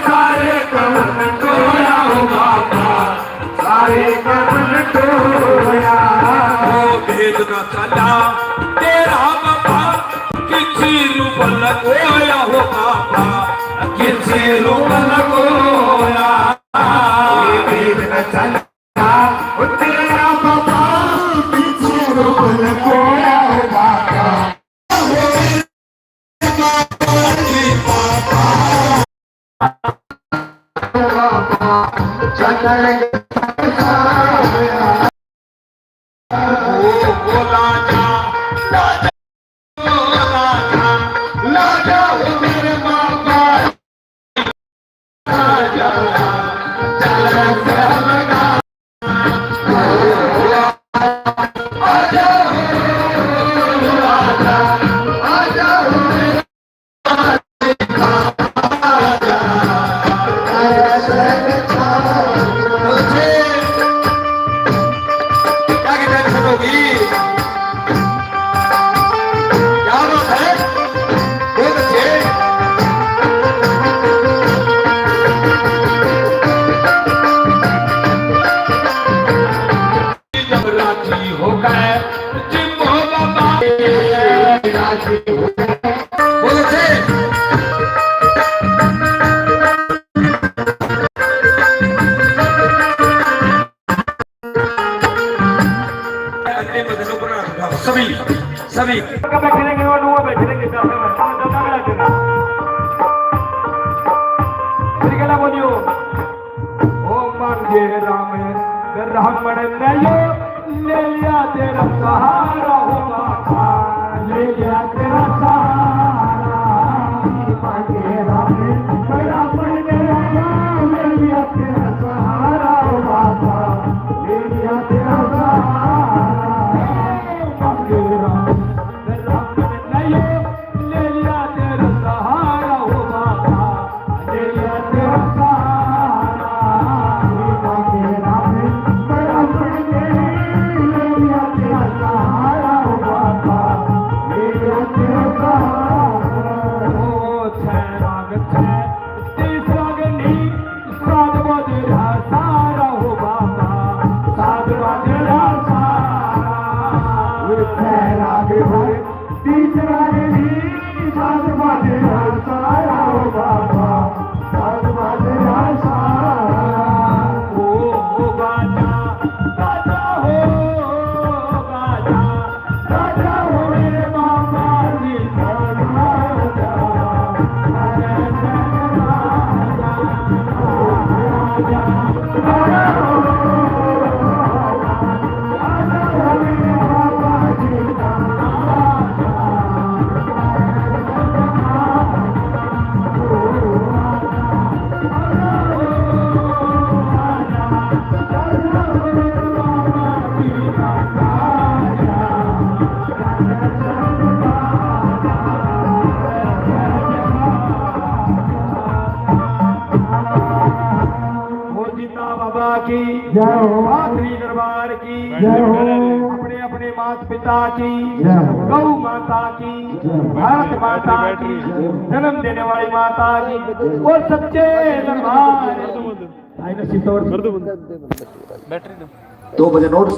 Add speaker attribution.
Speaker 1: सारे कमन टोया हो बाबा, सारे कमन टोया हो भेद न चला तेरा बाबा, किसी रूप लगोया हो बाबा, किसी रूप लगोया भेद न चला तेरा बाबा, किसी रूप लगोया हो बाबा। सभी सभी बैठेंगे और बैठेंगे बोलियो ओम मांगे राम रावण नयो ले लिया तेरा सहारा हो बाबा, ले लिया तेरा सहारा मांगे राम रावण नयो ले लिया तेरा सहारा हो बाबा, ले लिया तेरा सहारा मांगे राम रावण नयो ले लिया तेरा सहारा हो बाबा, ले लिया तेरा सहारा मांगे राम रावण ले लिया तेरा सहारा हो बाबा, ले लिया तेरा सहारा। ओ छह राग छह तीसरा गनी सात बजरा सारा हो बाबा, सात बजरा सारा छह राग भर तीसरा गनी सात बजरा सारा हो बाबा, सात बजरा सारा। ओ गाजा गाजा हो गाजा गाजा हो मेरे बाबा जी गाजा बाबा की जय हो, आखिरी दरबार की जय हो, अपने अपने माता पिता की जय हो, गौ माता की, भारत माता की, जन्म देने वाली माता की और सच्चे दरबार। 2 बजे नोट